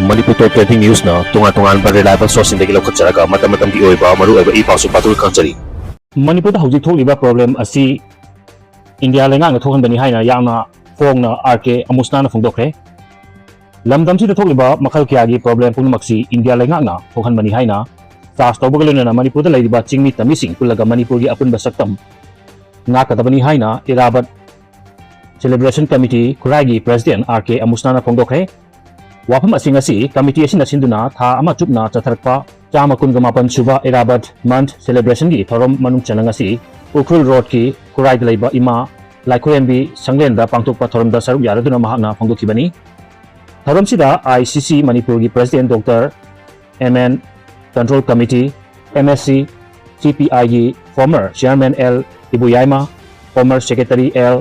Manipur Top Trending News na tunga-tungan ba reliable source indagi lokhatsaraga matam-matam gi oiba maru oiba ipasu patul kanchari. Manipur da hojik thokliba problem asi India lenga na thokan bani haina yamna phong na RK amusna na phongdokre. Lamdam si da thokliba makhal kya gi problem pungmaksi India lenga na thokan bani haina tas tawbagalena na Manipur da laiba chingmi tamising pulaga Manipur gi apun basaktam nga kadabani haina irabat celebration committee kuragi president RK amusna na phongdokre. Wapam asing asi committee asin asinduna tha ama chupna chatharakpa chama kungamapan suba irabat month celebration gi thorom manung chanang asi ukrul road ki kurai laiba ima laikhoyambi sanglenda pangtokpa thorom da saruk yaraduna mahakna phongdokhibani. Thorom sida ICC Manipur gi president Dr. MN control committee MSC CPI gi former chairman L Ibuyaima former secretary L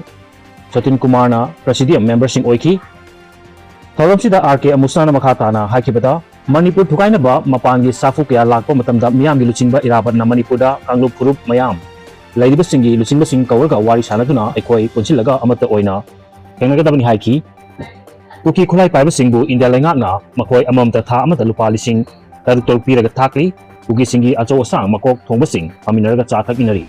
Satin Kumar na presidium member sing oiki. Thorom sida RK amusna na makhata na haikibada Manipur thukaina ba mapangi safu kaya lakpa matamda miyam gi luchingba irabat na Manipur da kanglup khurup mayam laidiba singi luchingba sing kawrga wari sanaduna ekoi punchilaga amata oina kengagadabani haiki. Kuki khulai paiba singbu India lenga na makoi amamta tha amata lupa lising tarutol piraga thakli kuki singi acho asang makok thongba sing paminaraga cha thakinari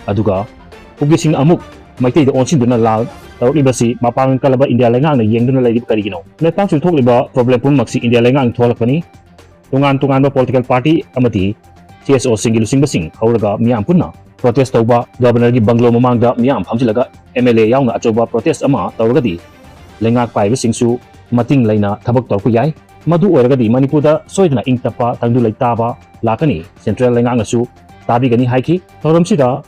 aduga kuki sing amuk maitei da onsinduna lal Libasi mapang kalaba India lengang na yengduna laidip karigino. Lepang sulthok liba problem pungmaksi India lengang tholakpani tungan-tungan ba political party amati CSO singi lusing basing hauraga miyam punna protest tawba governor gi banglo mamangda miyam phamsilaga MLA yauna achoba protest ama tawragadi lengak paiba singsu mating laina thabak torku yai madu oiragadi Manipurda soidna ingtapa tangdu laitaba lakani central lengang asu tabi gani haiki thorom sida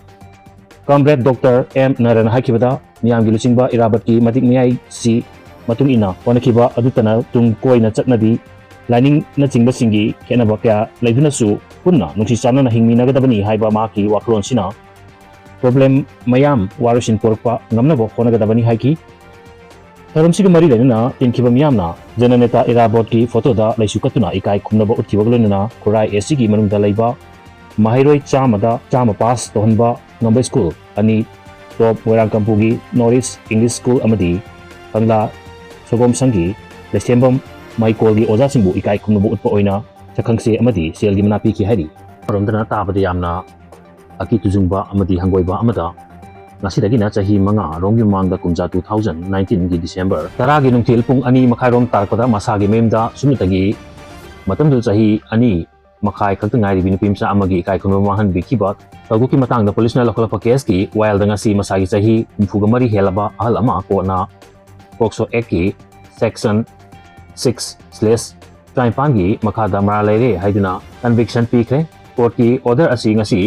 Comrade Dr. M. Naran haikibada miyam gi luchingba irabat ki matik miyai si matung ina wanakiba adutana tung koi na chatnabi lining na chingba singi kenaba kya laiduna su punna nungsi chana na hingmi nagadabani haiba maki waklon sina problem mayam warusin porpa ngamnabo khonagadabani haiki. Thorom siga mari laina tinkiba miyamna jananeta irabot ki photo da laisukatuna ikai khumnaba utkibaglona kurai AC gi manungda laiba mahairoi chamada chama pass tohanba Number School ani top Werang Kampugi Norris English School amadi Pangla Sogom Sangi Lesembam Michael gi oja singbu ikai khumnabu utpa oina chakhangse amadi sel gi manapi ki hairi romdana tabada yamna aki tujungba amadi hangoiba amada nasidagi na chahi manga rongyu mangda kumja 2019 gi December taragi nungthil pung ani makhairom tarpada masagi memda sumutagi matamdul chahi ani makai kakta ngai binu pimsa amagi kai khunma mahan bikiba taguki matang da police na lokalapa case ki while da ngasi masagi chahi mfugamari helaba ahal ama ko na pokso act ki section 6/5 gi makada maralere haiduna conviction pikre court ki order asi ngasi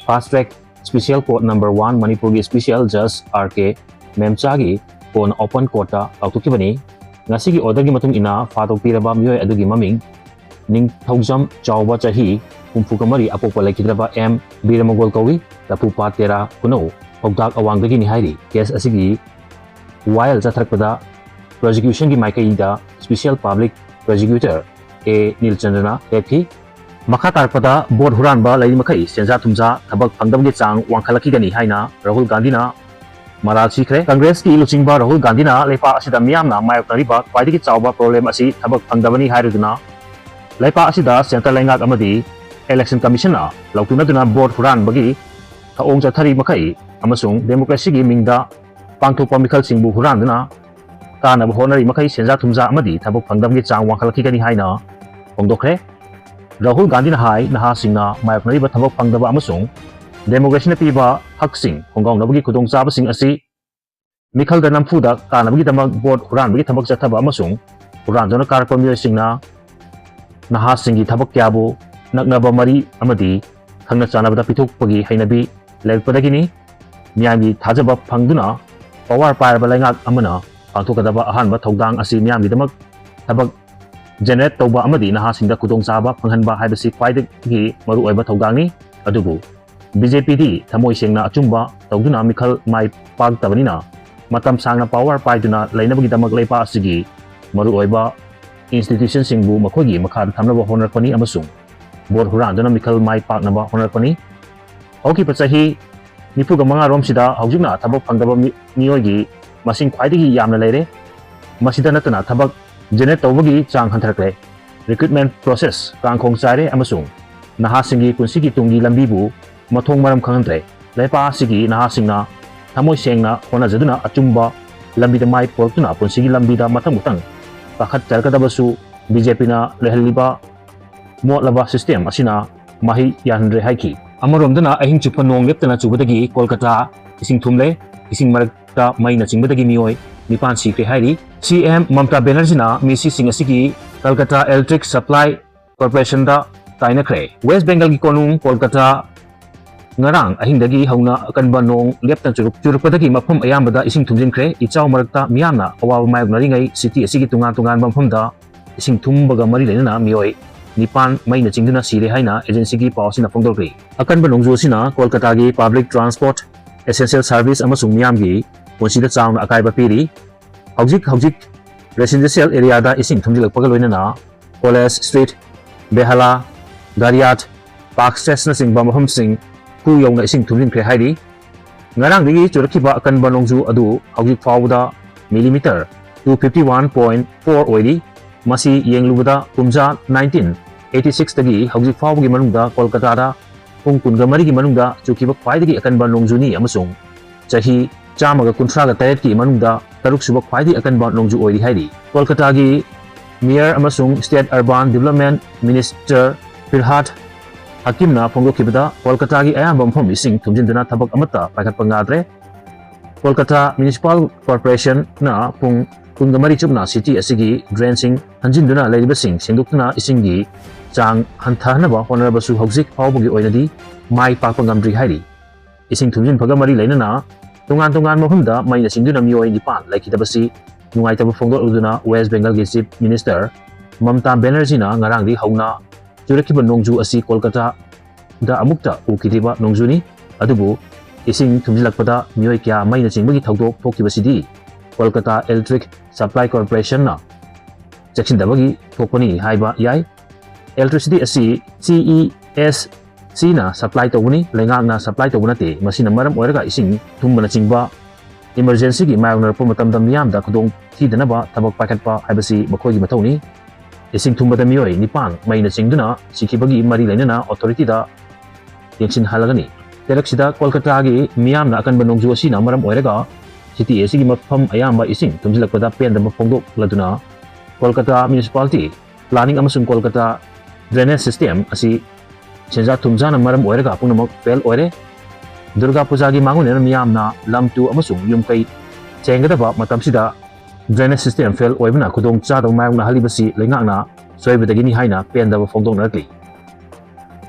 fast track special court number 1 Manipur gi special judge RK memcha gi kon open court ta autukibani ngasi gi order gi matung ina fatok piraba myoi adugi maming ning thaujam chawba chahi kumfukamari apopa laikidraba M Biramogol kawi tapu patera kuno hogdak awangdagi ni hairi case asigi while chathrakpada prosecution gi maikaida special public prosecutor A Nilchandana FP makhatarpada board huranba lai makai senja thumja thabak phangdamgi chang wangkhalaki gani haina Rahul Gandhi na maral sikre Congress ki luchingba Rahul Gandhi na lepa asida miyamna mayoknariba kwaidagi chawba problem asi thabak phangdabani hairuduna Laipa asida Central Lengak amadi Election Commission na lautunaduna board huran bagi taong chathari makai amasung democracy gi mingda pangthokpa mikhal singbu huran duna kana honari makai senja thumja amadi thabok phangdamgi chang wangkhalaki gani haina hongdokre. Rahul Gandhi na hai naha singna mayaknari ba thabok phangdaba amasung democracy na piba haksing honggaung nabagi khudong chaba sing asi mikhal da namfuda kana bagi damag board huran bagi thabok chathaba amasung huran jona karpa miyoi singna naha singi thabak kyabu naknaba mari amadi khangna chanabada pithokpagi hainabi lerpadagini miyami thajaba phangduna power pairaba laingak amana pangthokadaba ahanba thodang asi miyami damak thabak generate tawba amadi naha singda kudong chaba phanghanba haibasi kwaidagi maru oiba thodangni adubu BJP di thamoi sengna achumba tawduna mikhal mai pag tabanina matam sangna power paiduna lainabagi damak leipa asigi maru oiba institution singbu makhogi makhad thamnaba honarpani amasung board huranduna mikhal mai paknaba honarpani hoki pachahi nipuga manga rom sida haujukna thabak phangdaba miyogi masing khwaidagi yamna leire masida natana thabak generate tawbagi chang hanthrakle recruitment process kangkhong chaire amasung naha singi punsigi tunggi lambibu mathong maram khangantre lepa sigi naha singna thamoi sengna hona jaduna achumba lambida mai portuna punsigi lambida mathang mutang pakhat charkadabasu BJP na lehalliba motlaba system asina mahi yanre haiki amaromdana ahing chupa nong leptana chubadagi Kolkata ising thumle ising marakta maina chingbadagi mioi nipan sikre hairi CM Mamta Banerjee na misi sing asigi Kolkata Electric Supply Corporation da tainakre West Bengal gi konung Kolkata ngarang ahingdagi hauna kanba nong leptan churukpadagi mafam ayambada ising thumjinkre Echao marakta miyamna awawa mayok naringai city asigi tungan mafamda ising thumbaga mari leinana mioi nipan maina chingduna sire haina agency gi pawsina phongdokri akanba nongju sina Kolkata gi public transport essential service amasung miyam gi ponsida chawna akaiba piri hojik residential area da ising thumjilakpaga loinana College Street Behala Gariat Park Station sing bamham sing ku yongna ising thumjin kre hairi ngarang digi churakhiba akanba nongju adu hojik fawda millimeter 251.4 oidi masi yenglubada kumja 1986 tagi hojik fawgi manungda Kolkata da pung kungamari gi manungda chukiba khwaidagi akanba nongjuni amasung chahi chamaga kunthraga tayet ki manungda taruk suba khwaidi akanba nongju oidi hairi Kolkata gi Mayor amasung State Urban Development Minister Firhat Hakimna phongdokibada Kolkata gi ayamba mphom ising thumjinduna thabak amata paikhatpa ngadre Kolkata Municipal Corporation na pung kungamari chupna city asigi drain sing hanjinduna leiriba sing sengdukna isingi chang hanthanaba honarabasu hojik fawbagi oinadi mai pakpa ngamdri hairi ising thumjin phagamari leinana tungan mafamda maina singduna mioi nipan laikidabasi nungaitaba phongdokuduna West Bengal gi Chief Minister Mamta Banerjee na ngarangdi hauna churakiba nongju asi Kolkata da amukta ukiriba nongjuni adubu ising thumjilakpada mioi kya maina chingbagi thaudok thokibasidi Kolkata Electric Supply Corporation na chekindabagi thokpani haiba yai electricity asi CESC na supply tawuni lengak na supply tawunate masina maram oiraga ising thumbana chingba emergency gi mayonarpa matamda miyamda khudong thidanaba thabak paikhatpa haibasi makhoigi mathoni ising thumbada mioi nipan maina chingduna sikibagi mari leinana authority da yengsin halagani telaksida Kolkata gi miyamna akanba nongju asina maram oiraga city asigi mafam ayamba ising thumjilakpada pendaba phongdok laduna Kolkata Municipality Planning amasung Kolkata Drainage System asi senja thumjana maram oiraga pungnamak fail oire Durga Puja gi mangunena miyamna lamtu amasung yumkai chengadaba matamsida drainage system fail oibna khudong chadong mayongna halibasi lengakna soibadagini haina pendaba phongdoknakli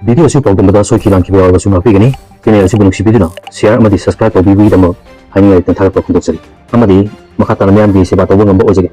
video si pawdamada soikilam kibawa basuma pigani channel si bunuk sibiduna share amadi subscribe tawbibi dama haingai tan thagpa khondokchari amadi makhatana miyam gi seba tawba ngamba ojage